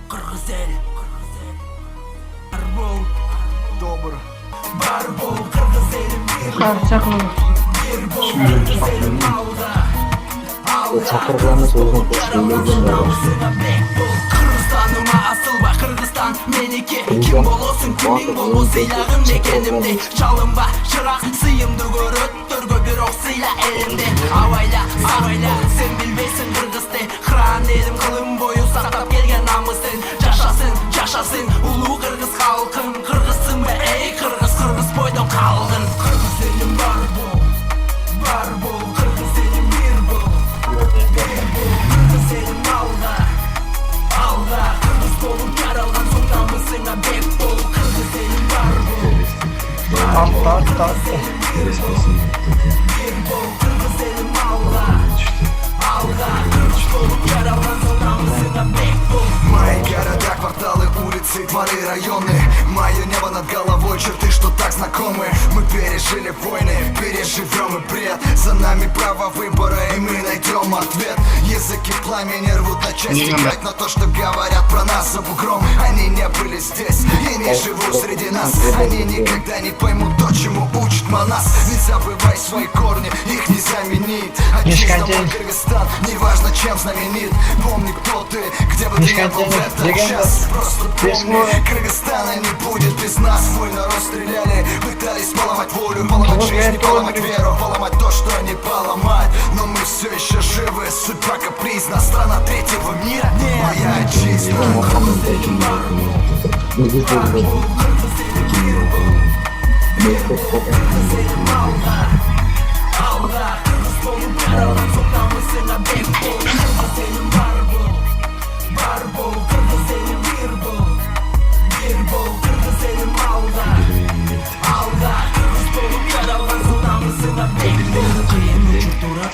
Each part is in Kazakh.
Kırgız el Barbol Добр Barbol Kırgız elim bir bol Kırgız elim alda Çakırlarını soğudun Kırgızistan'ıma asılba Kırgızistan meniki Kim bolosун kimin bol Sıylagım ne kendimde Çalınba çırak sıyımdı görüttürgü bir ok sıyla elimde Avayla avayla sen bilbeysin Kırgız'da Kıran elim kılım boyu saktap gelgen namısın Yaşasın ulu Kırgız halkın Kırgızsın be ey Kırgız boydan kaldın Kırgız elim barbol Kırgız elim bir bol Kırgız elim alda Kırgız bolup yaralgan sondan mısın bek bol Kırgız elim barbol Kırgız elim bir bol Kırgız elim alda Kırgız bolup yaralgan sondan mısın bek bol Мои города, кварталы, улицы, дворы, районы. Мое небо над головой, черты, что так знакомы. Мы пережили войны, переживем и бред. За нами право выбора, и мы найдем ответ. Языки пламени рвут на части, играть на то, что говорят про нас за бугром. Они не были здесь и не живут среди нас. Они никогда не поймут то, чему учит Манас. Не забывай свои корни, их не заменить. Отчизна мой Кыргызстан, неважно чем знаменит. Помни, кто ты, где бы ты ни был в этот час. Просто помни, Кыргызстана не будет без нас. Мой народ стреляли, пытались поломать волю, поломать жизнь, поломать веру, поломать то, что не поломать. Но мы все еще живы, судьба капризна. Страна третьего мира, моя отчизна.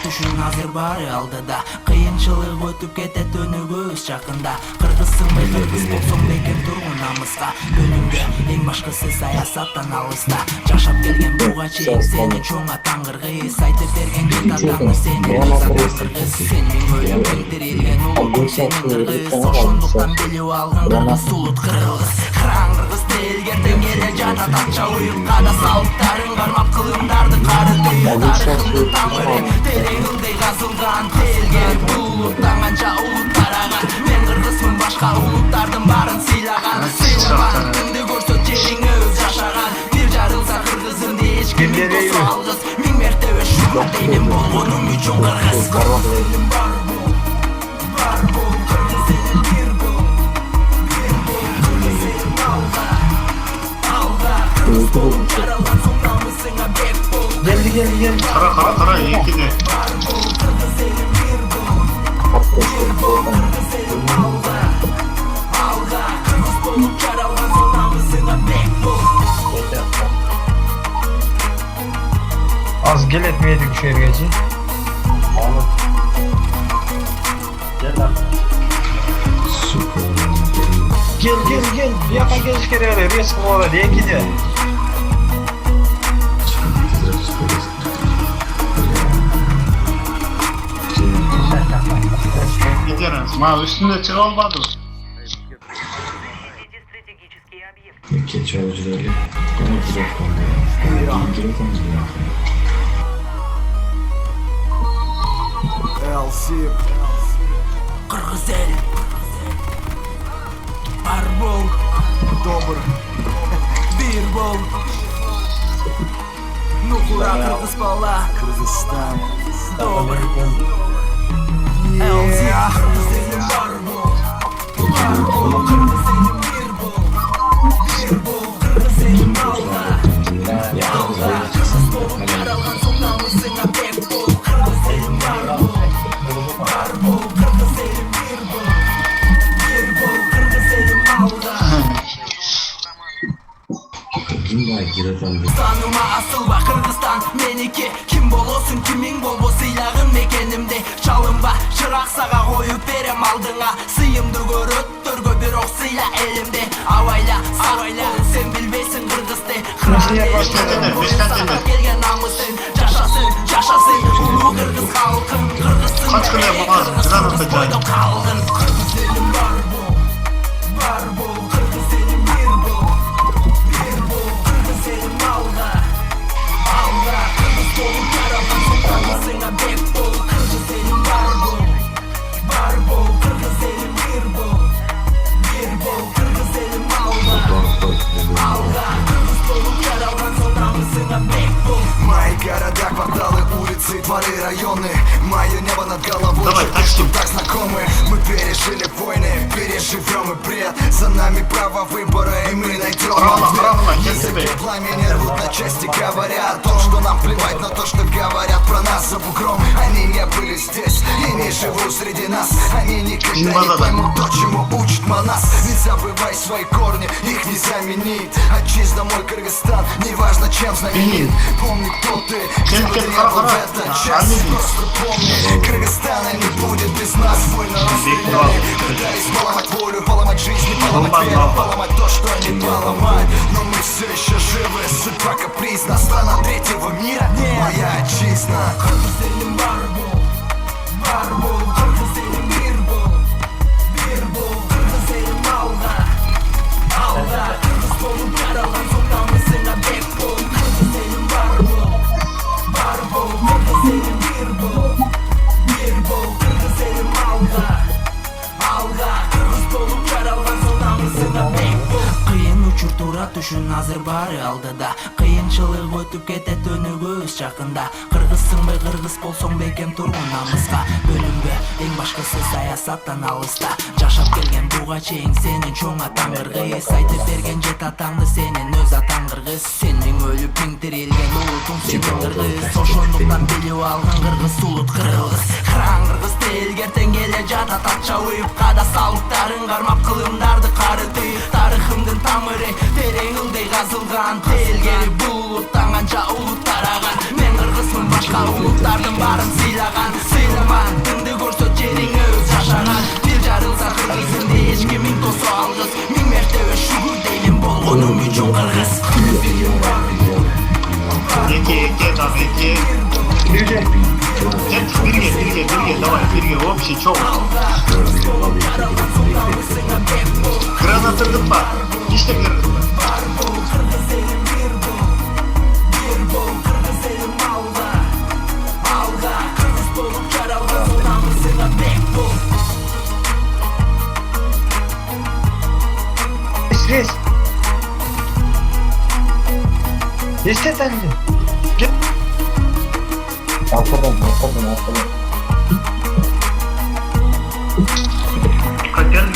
Düşün hazır bari aldıda Kıyınçılık ötüp ketet önübüz жақында Kırgızsın be Kırgız bolsun beker turgun namıska Gönlümde en başkası sayasattan alыста Жашап келген буга чейин сени чоң атаң Кыргыз Айтып берген кет атаңы сени Кыргыз Сен мен өлүм келтирилген улутуң сенин Кыргыз Ошондуктан билип алгын Кыргыз улут Кыргыз Кыран Кыргыз элгерден келе жатат акча уюлка да салыктарын кармап кылымдарды карыды Тарыхымдын тамыры тереңилдей казылган Телгер булуттан канча улут тараган Мен кыргызмын башка улуттардын баарын сыйлаган Сыйламан кимди көрсө жериң өз жашаган Бир жарылса кыргызымды эч ким болсо алгыз Миң мертебе шүгүр деймин болгонум үчүн кыргыз Кыргыз элим Бarbol Кыргыз элим бир бол Кыргыз элим алда Кыргыз болуп жаралган соң намысыңа бек бол Gel. Kara ikide. Barbol Kırgız elim bir bol Kırgız elim alda Kırgız bolup yaralgan soң namысыңа bek bol Az gel etmeyedik şu ergeci. Gel. Bir yakan geziş kere res kıvada diye gidiyor. Gidiyoruz. Ma üstünde çık olmadı. Keçi avcıları bana direkt kalıyor. Direkt kalıyor. Kırgız el Barbol Добр Bir bol Nukura Kırgız bala Кыргызстан. Добр Kırgız elim Barbol Kırgız elim bir bol Kırgız elim alda Kırgız bolup yaralgan soң namысыңа bek bol Kırgız elim Barbol Kırgız elim bir bol Kırgız elim alda Kırgızistan'ıma asılba Kırgızistan meniki Kim bolosун kimin bolbo Sıylagım mekenimde Çalınba çırak sağa koyup berem aldığına Sıyımdı görüttürgü bir ok sıyla elimde Avayla sen bilbeysin Kırgız'da Kıran gelgen namısın Yaşasın ulu Kırgız halkın Kırgızsın Kaç kere yapamaz? Kıran atacağım. Kırgız дворы, районы. Мое небо над головой, Давай, черты, что так знакомы. Мы пережили войны, переживем и бред. За нами право выбора, и мы найдем ответ. Языки пламени рвут на части, говоря о том, что нам плевать на то, что говорят про нас за бугром. Они не были здесь и не живут среди нас. Они никогда не поймут то, чему учит Манас. Не забывай свои корни, их не заменить. Отчисть домой, Кыргызстан, неважно чем знаменит. Помни, кто ты, где бы ты не был в этот час. Просто помни, Кыргызстана не будет без нас. Мой народ стреляли, пытались поломать волю, поломать жизнь, поломать веру, поломать то, что не поломать. Но мы все еще живы, судьба капризна. Страна третьего мира, моя отчизна. Кыйын учуртура түшүн азыр баары алдыда. Кыйынчылык өтүп кетет өнүгүүбүз жакында. Кыргызсыңбы кыргыз болсоң бекем тургун намыска. Бөлүнбө, эң башкысы саясаттан алыста. Жашап келген буга чейин сенин чоң атаң кыргыз. Айтып берген жет атаңды сенин өз атаң кыргыз. Сенин өлүп миң тирилген улутуң сенин кыргыз. Ошондуктан билип алган кыргыз улут кыргыз. Кыран кыргыз тиилгертен келе жатат акча уюп. Када салыктарын кармап кылымдарды карытып. Тарыхымдын тамыры терең ылдый казылган. Тиилгери бул улуттан канча улут тараган. Мен кыргызмын, башка улуттардын баарын сыйлаган. Сыйламан, тыңды көрсөт жериңе өз жашаган. Бир жарылса кыргызымды эч кимин тосо алгыс. Миң мертебе шүгүр деймин болгонум үчүн кыргыз. Эки, там, эки. Birge, давай, birge, общий, чоу. Гранатырдын бар, иштеп кыргызбы. Рез. Есте тәңді. Arkadan.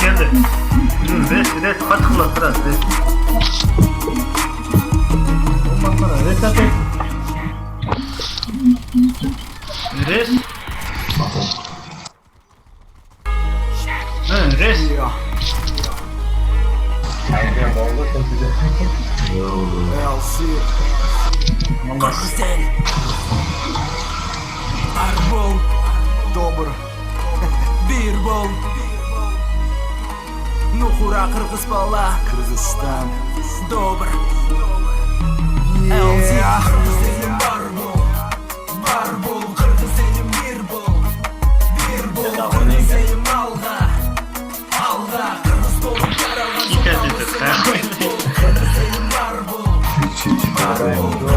Geldi. Res kaç kıla sıras res. Ondan sonra res atayım. Res. Res. Кыргыз эл ар бол, Добр. бир бол. Нухура кыргыз бала, Кыргызстан. добр. LZ,